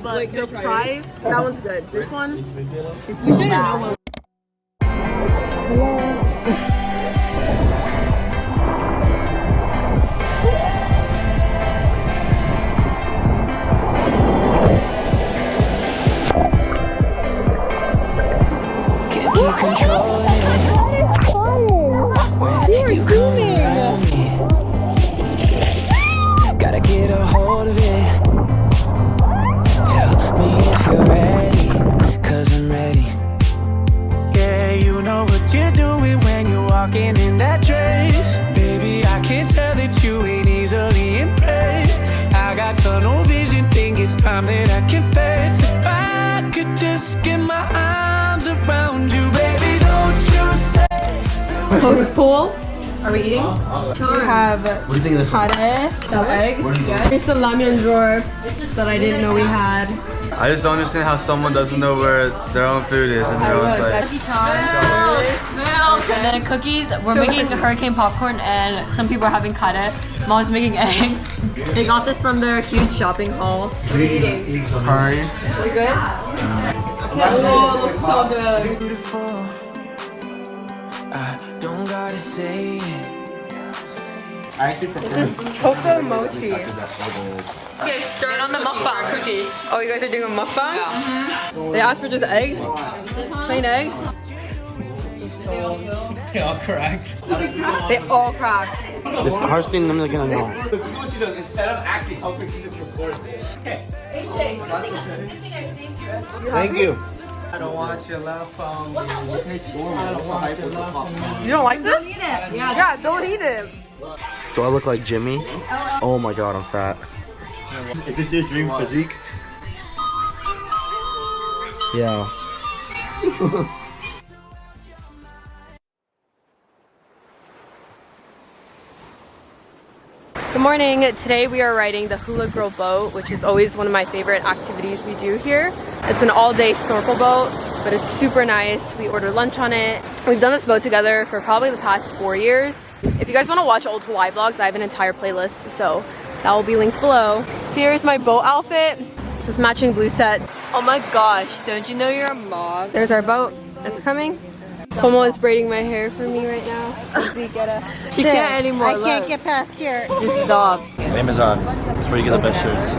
but wait, the price, that one's good. This one is You didn't know what. Keep controlling when you come around me. Gotta get a hold of it. Tell me if you're ready, 'cause I'm ready. Yeah, you know what you're doing when you're walking in that dress. Baby, I can tell that you ain't easily impressed. I got tunnel vision, think it's time that I confess. If I could just get my arms around you, baby, don't you say. Post pool. Are we eating? We have What do you think of this? kare, some eggs. Here's the ramen drawer that I didn't know we had. I just don't understand how someone doesn't know where their own food is in their own place. And then cookies. We're making hurricane popcorn, and some people are having kare. Mom's making eggs. They got this from their huge shopping haul. What are you eating? Curry. We good? Oh, it looks so good. Beautiful. I don't gotta say it. This is choco mochi. Okay, start on the mukbang cookie. Oh, you guys are doing a mukbang? Yeah. They asked for just eggs? Plain eggs? They all correct. They all cracked. This car's being them gonna know. Look what she does. Instead of actually helping, she just records it. Thank you. I don't want your love from me. I don't want your love from me. You don't like this? Don't eat it. Yeah, don't eat it. Do I look like Jimmy? Oh my god, I'm fat. Is this your dream physique? Yeah. Good morning. Today we are riding the Hula Girl boat, which is always one of my favorite activities we do here. It's an all-day snorkel boat, but it's super nice. We ordered lunch on it. We've done this boat together for probably the past 4 years. If you guys want to watch old Hawaii vlogs, I have an entire playlist, so that will be linked below. Here's my boat outfit. This is matching blue set. Oh my gosh, don't you know you're a mom? There's our boat. It's coming. Tomo is braiding my hair for me right now. As we get she can't anymore. I can't get past here. It just stops. Amazon. That's where you get the best shirts.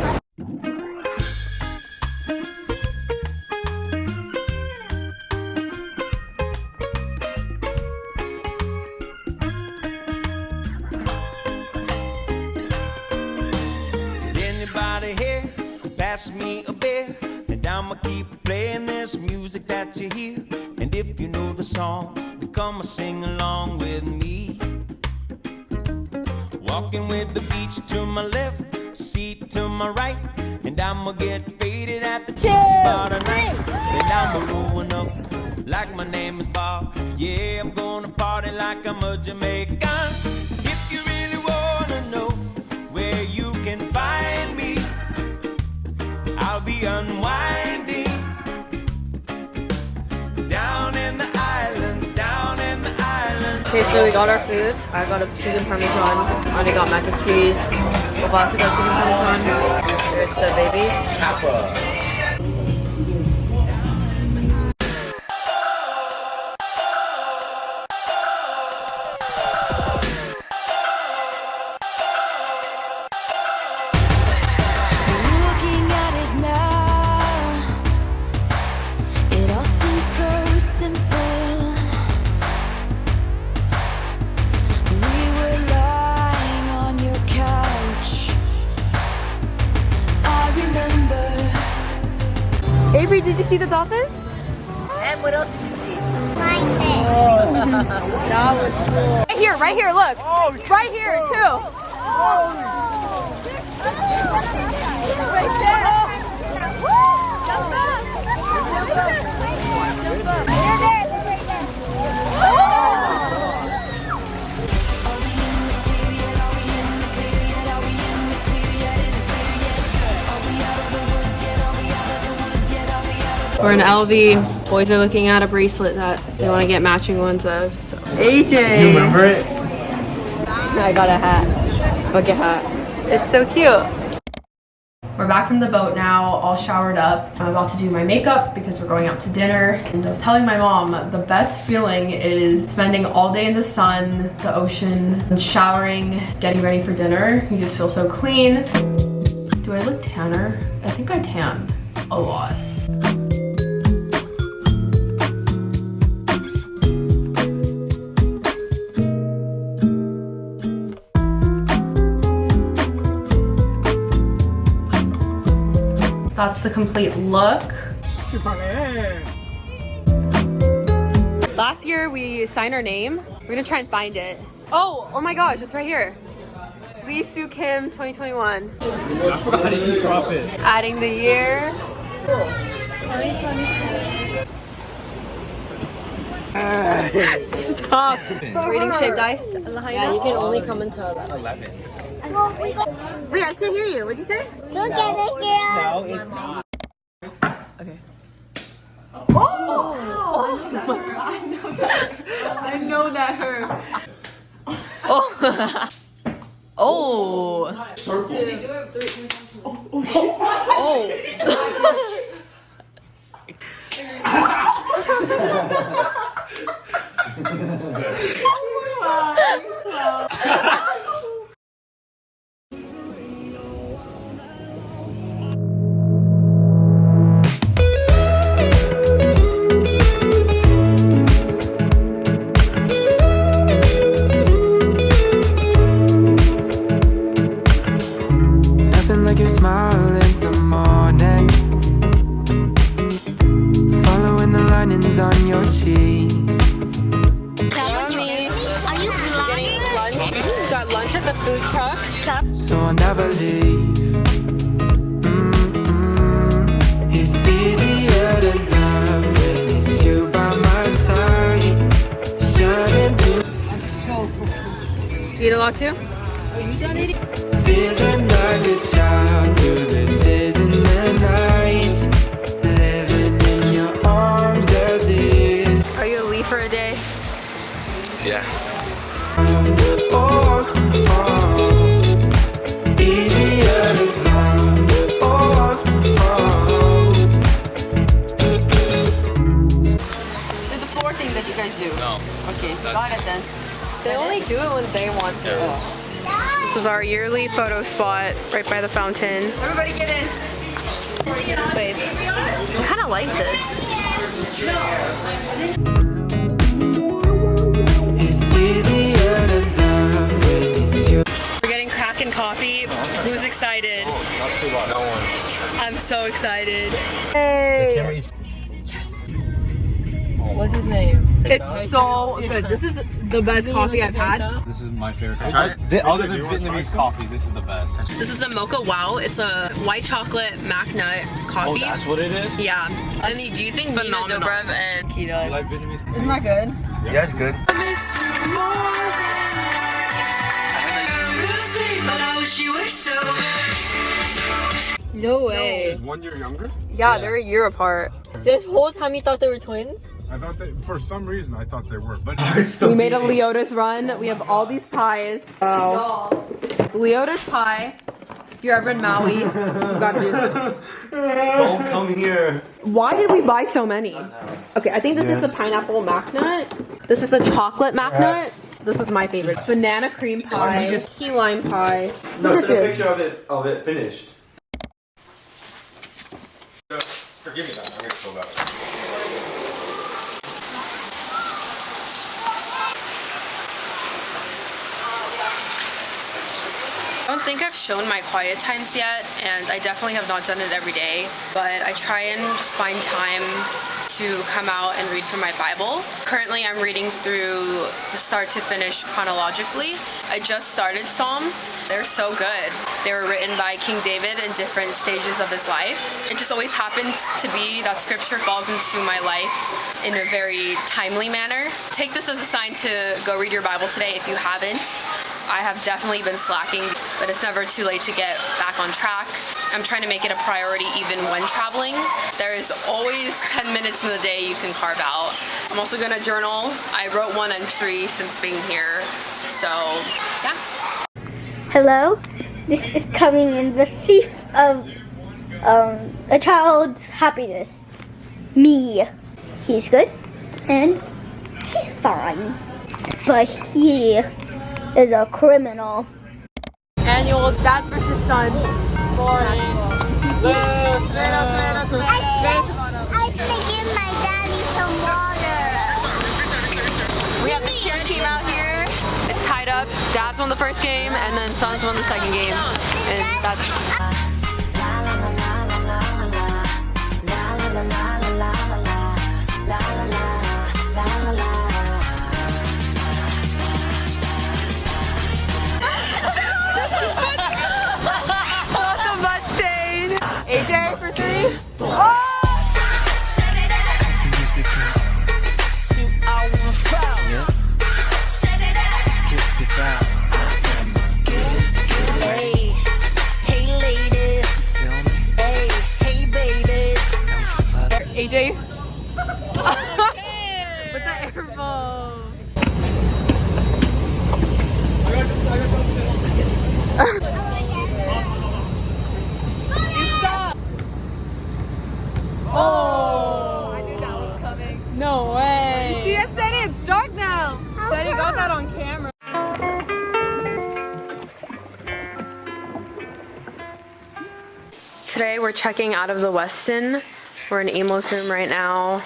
Anybody here? Pass me a beer, and I'ma keep playing this music that you hear. And if you know the song, then come and sing along with me. Walking with the beach to my left, seat to my right, and I'ma get faded at the beach bar tonight. And I'ma rolling up like my name is Bob. Yeah, I'm gonna party like I'm a Jamaican. If you really wanna know where you can find me, I'll be unwinding down in the islands, down in the islands. Okay, so we got our food. I got a chicken parmesan. Ani got mac and cheese. Obasa got chicken parmesan. Here's the baby. Looking at it now, it all seems so simple. We were lying on your couch. I remember. Avery, did you see the dolphins? And what else did you see? That was cool. Right here, look. Right here, too. Right there. Jump up. Jump up. They're there. Are we in the clear yet? Are we in the clear yet? Are we in the clear yet? In the clear yet? Are we out of the woods yet? Are we out of the woods yet? Are we out of the We're in LV. Boys are looking at a bracelet that they want to get matching ones of. So AJ. Do you remember it? I got a hat. Bucket hat. It's so cute. We're back from the boat now, all showered up. I'm about to do my makeup because we're going out to dinner. And I was telling my mom, the best feeling is spending all day in the sun, the ocean, and showering, getting ready for dinner. You just feel so clean. Do I look tanner? I think I tan a lot. That's the complete look. Last year we signed our name. We're gonna try and find it. Oh my gosh, it's right here. Lee Soo Kim 2021. Adding the year. Stop. Rating shaved ice. Yeah, you can only come until 11. Wait, I can't hear you. What'd you say? Look at it, girl. No, it's not. Okay. Oh my god, I know that. I know that hurt. Oh. Oh. Circle. Nothing like your smile in the morning, following the linings on your cheeks. Are you vlogging? Lunch. Got lunch at the food truck. So I'll never leave. It's easier to love when it's you by my side. Shining through, You eat a lot too? feeling like a child through the days and the nights, living in your arms as is. Are you a Lee for a day? Yeah. Oh, easier to love. Do the 4 things that you guys do. No. Okay, got it then. They only do it when they want to. This is our yearly photo spot right by the fountain. Everybody get in. Wait, I kind of like this. It's easier to love when it's you. We're getting Kraken coffee. Who's excited? Not too long. No one. I'm so excited. Hey! What's his name? It's so good. This is the best coffee I've had. This is my favorite coffee. Other than Vietnamese coffee, this is the best. This is the Mocha Wow. It's a white chocolate MacNut coffee. Oh, that's what it is? Yeah. Lenny, do you think Nina phenomenal. Dobrev and You like Vietnamese coffee? Isn't that good? Yeah, it's good. No way. She's 1 year younger? Yeah, they're a year apart. This whole time you thought they were twins? I thought they, for some reason, I thought they were. But We made a Leota's run. We have all these pies. It's Leota's pie. If you're ever in Maui, you gotta do it. Don't come here. Why did we buy so many? Okay, I think this is the pineapple MacNut. This is the chocolate MacNut. This is my favorite. Banana cream pie, key lime pie. No, Look at it's a this. picture of it finished. forgive me that. I'm gonna fill that. I don't think I've shown my quiet times yet, and I definitely have not done it every day, but I try and just find time to come out and read from my Bible. Currently, I'm reading through start to finish chronologically. I just started Psalms. They're so good. They were written by King David in different stages of his life. It just always happens to be that scripture falls into my life in a very timely manner. Take this as a sign to go read your Bible today if you haven't. I have definitely been slacking, but it's never too late to get back on track. I'm trying to make it a priority even when traveling. There is always 10 minutes in the day you can carve out. I'm also gonna journal. I wrote one entry since being here, so yeah. Hello, this is coming in the thief of a child's happiness. Me. He's good and he's fine. But he is a criminal. Annual dad versus son. Boring. I have to give my daddy some water. We have the cheer team out here. It's tied up. Dad's won the first game and then son's won the second game. And that's... AJ for 3. Oh! Hey, hey ladies. Hey, hey babies. AJ. With the air ball. Oh! I knew that was coming. No way. You see, I said it. It's dark now. Said he got that on camera. Today we're checking out of the Westin. We're in Amo's room right now.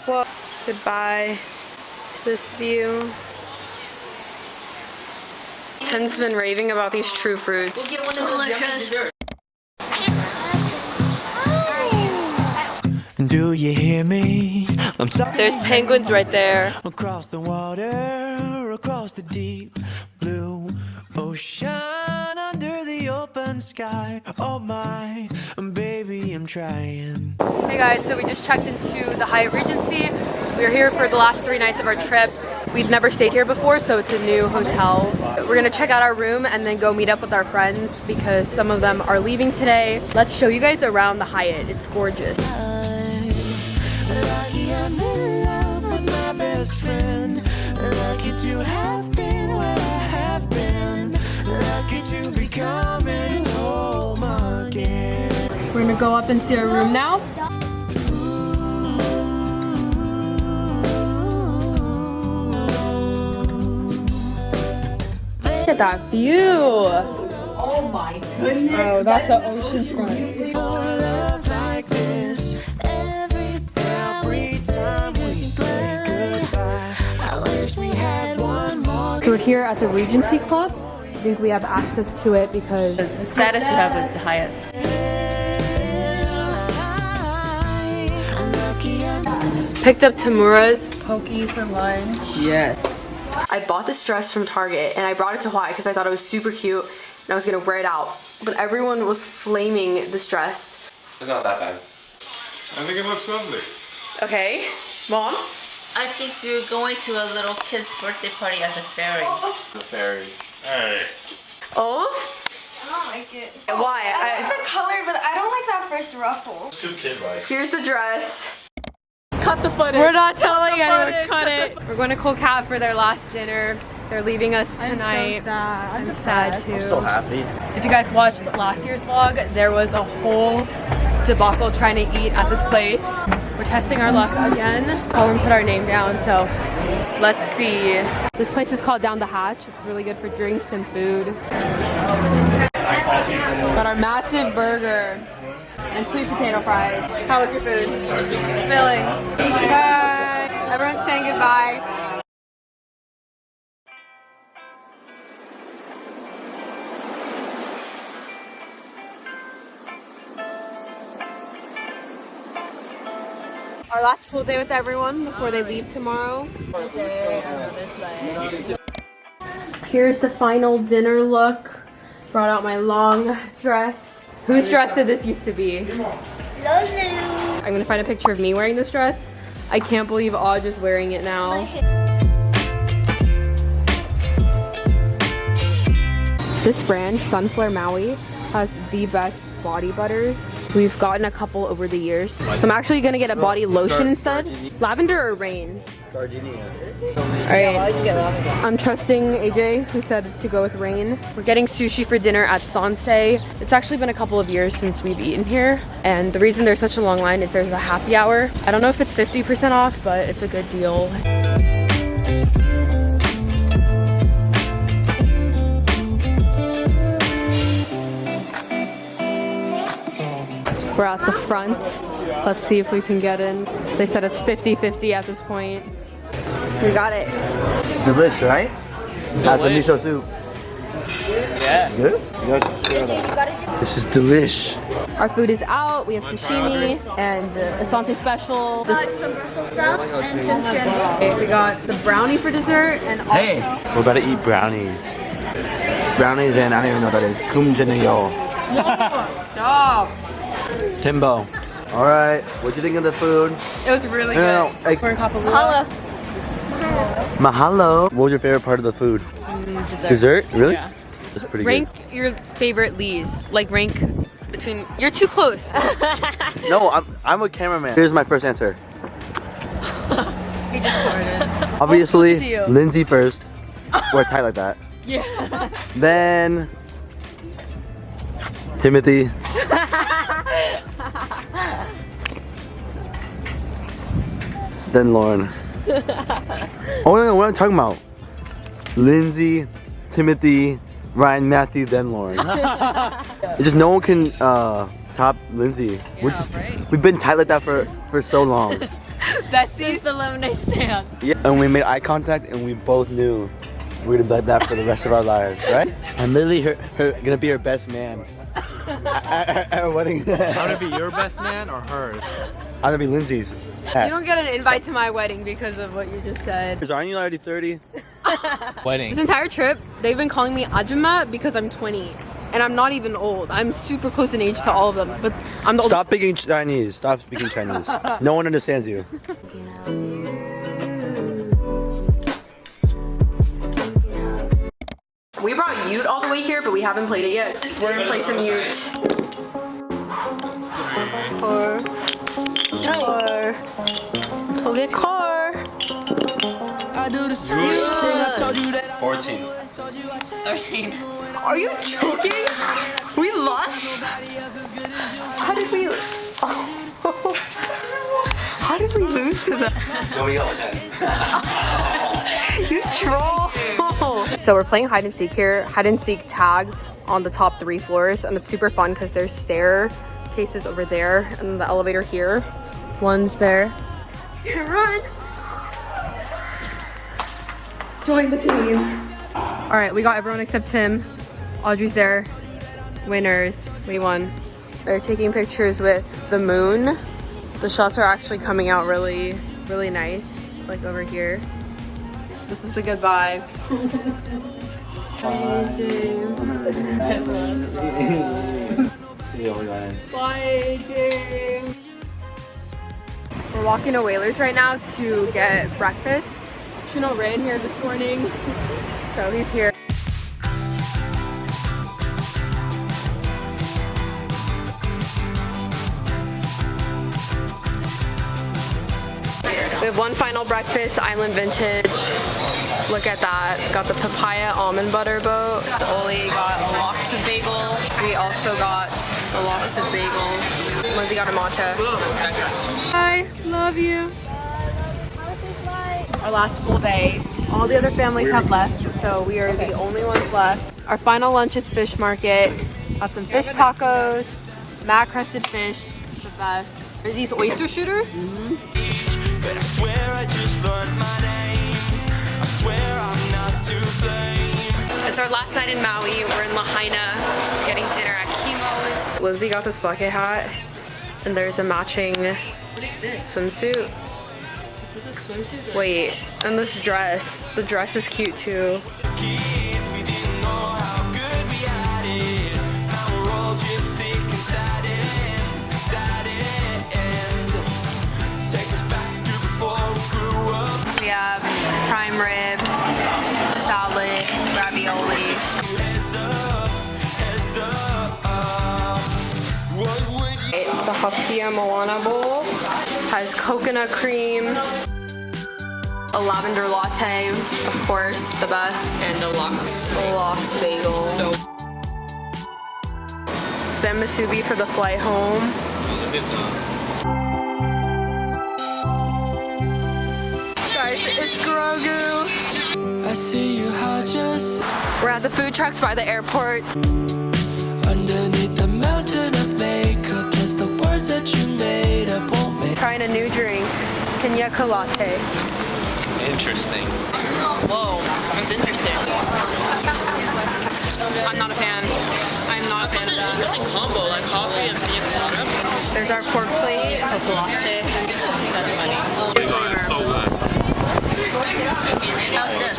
Well, goodbye to this view. Ten's been raving about these true fruits. Do you hear me? I'm sorry. There's penguins right there. Across the water, across the deep blue ocean, under the open sky. Oh my, baby, I'm trying. Hey guys, so we just checked into the Hyatt Regency. We're here for the last 3 nights of our trip. We've never stayed here before, so it's a new hotel. We're gonna check out our room and then go meet up with our friends because some of them are leaving today. Let's show you guys around the Hyatt. It's gorgeous. Lucky I'm in love with my best friend. Lucky to have been where I have been. Lucky to be coming home again. We're gonna go up and see our room now. Look at that view. Oh my goodness. Oh, that's an ocean front. So we're here at the Regency Club. I think we have access to it because The status you have is the Hyatt. picked up Tamura's poke for lunch. Yes. I bought this dress from Target and I brought it to Hawaii because I thought it was super cute and I was gonna wear it out. But everyone was flaming this dress. It's not that bad. I think it looks lovely. Okay, Mom? I think you're going to a little kid's birthday party as a fairy. The fairy. Hey. Old? I don't like it. Why? I like the color, but I don't like that first ruffle. It's too kid-like. Here's the dress. Cut the footage. We're not telling anyone. Cut it. We're going to Cool Cat for their last dinner. They're leaving us tonight. I'm so sad. I'm sad too. I'm so happy. If you guys watched last year's vlog, there was a whole debacle trying to eat at this place. We're testing our luck again. Colin put our name down, so let's see. This place is called Down the Hatch. It's really good for drinks and food. Got our massive burger and sweet potato fries. How was your food? Filling. Bye. Everyone's saying goodbye. Our last pool day with everyone before they leave tomorrow. Here's the final dinner look. Brought out my long dress. Whose dress did this used to be? I'm gonna find a picture of me wearing this dress. I can't believe Audra's wearing it now. This brand, Sunflare Maui, has the best body butters. We've gotten a couple over the years. So I'm actually gonna get a body lotion instead. Lavender or rain? Alright, I'm trusting AJ, who said to go with rain. We're getting sushi for dinner at Sansei. It's actually been a couple of years since we've eaten here, and the reason there's such a long line is there's a happy hour. I don't know if it's 50% off, but it's a good deal. We're at the front. Let's see if we can get in. They said it's 50-50 at this point. We got it. Delish, right? Has the miso soup. Yeah. Good? This is delish. Our food is out. We have sashimi and a Sansei special. Some Brussels sprouts and some shrimp. We got the brownie for dessert and also Hey, we're about to eat brownies. Brownies and I don't even know what that is. Kumjanayo. Stop. Timbo. Alright, what'd you think of the food? It was really good. No, like, Mahalo. mahalo. What was your favorite part of the food? Dessert. Dessert? Really? Yeah. That's pretty Rank your favorite Lees. Like rank between. You're too close. good. No, I'm a cameraman. Here's my first answer. He just started. Obviously, Oh, to you. Lindsay first. We're tight like that. Yeah. Then Timothy. Then Lauren. Oh no, what am I talking about? Lindsay, Timothy, Ryan, Matthew, then Lauren. It's just no one can top Lindsay. We've been tight like that for so long. Besties, the lemonade stand. Yeah, and we made eye contact and we both knew we were gonna be like that for the rest of our lives, right? I'm literally gonna be her best man at our wedding. I'm gonna be your best man or hers? I'm gonna be Lindsay's. You don't get an invite to my wedding because of what you just said. Aren't you already 30? Wedding. This entire trip, they've been calling me Ajuma because I'm 20. And I'm not even old. I'm super close in age to all of them, but I'm the oldest. Stop speaking Chinese. Stop speaking Chinese. No one understands you. We brought Ute all the way here, but we haven't played it yet. We're gonna play some Ute. Car. Okay, car. I do the same thing. I told you that. 14. 13. Are you joking? We lost? How did we? How did we lose to them? No, we got 10. You troll! So we're playing hide and seek here. Hide and seek tag on the top 3 floors, and it's super fun because there's staircases over there and the elevator here. One's there. Run! Join the team. All right, we got everyone except Tim. Audrey's there. Winners. We won. They're taking pictures with the moon. The shots are actually coming out really, really nice. Like over here. This is the goodbye. Bye, James. We're walking to Whalers right now to get breakfast. Chino ran here this morning, so he's here. We have one final breakfast, Island Vintage. Look at that. Got the papaya almond butter boat. Oli got a lox of bagel. We also got the lox of bagel. Lindsay got a matcha. Bye. Love you. Our last full day. All the other families have left, so we are the only ones left. Our final lunch is fish market. Got some fish tacos. Matte crested fish. It's the best. Are these oyster shooters? But I swear I just learned my name. I swear I'm not to blame. It's our last night in Maui. We're in Lahaina getting dinner at Kimo's. Lindsay got this bucket hat, and there's a matching swimsuit. Is this a swimsuit? Wait, and this dress. The dress is cute too. Kids, we didn't know how good we had it. Now we're all just sick and sad and take us back to before we grew up. We have prime rib, salad, ravioli. Heads up. What would you The Hakia Moana bowl has coconut cream. a lavender latte, of course, the best. And the lox. Lox bagel. So Spam musubi for the flight home. Guys, it's Grogu. I see you hide yourself We're at the food trucks by the airport. underneath the mountain of makeup. It's the words that you made up won't make. Trying a new drink, Kenyatta latte. Interesting. whoa, that's interesting. I'm not a fan. I'm not a fan of that. Interesting combo, like coffee and pina colada. There's our pork plate. Latte. That's funny. So good. How's this?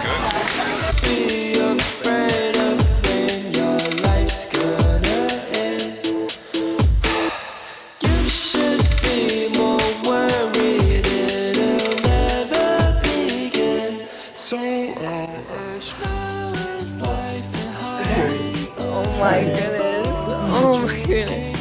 Be afraid of when your life's gonna end. You should be more worried it'll never begin. So how is life in Hawaii? Oh my goodness. Oh my goodness.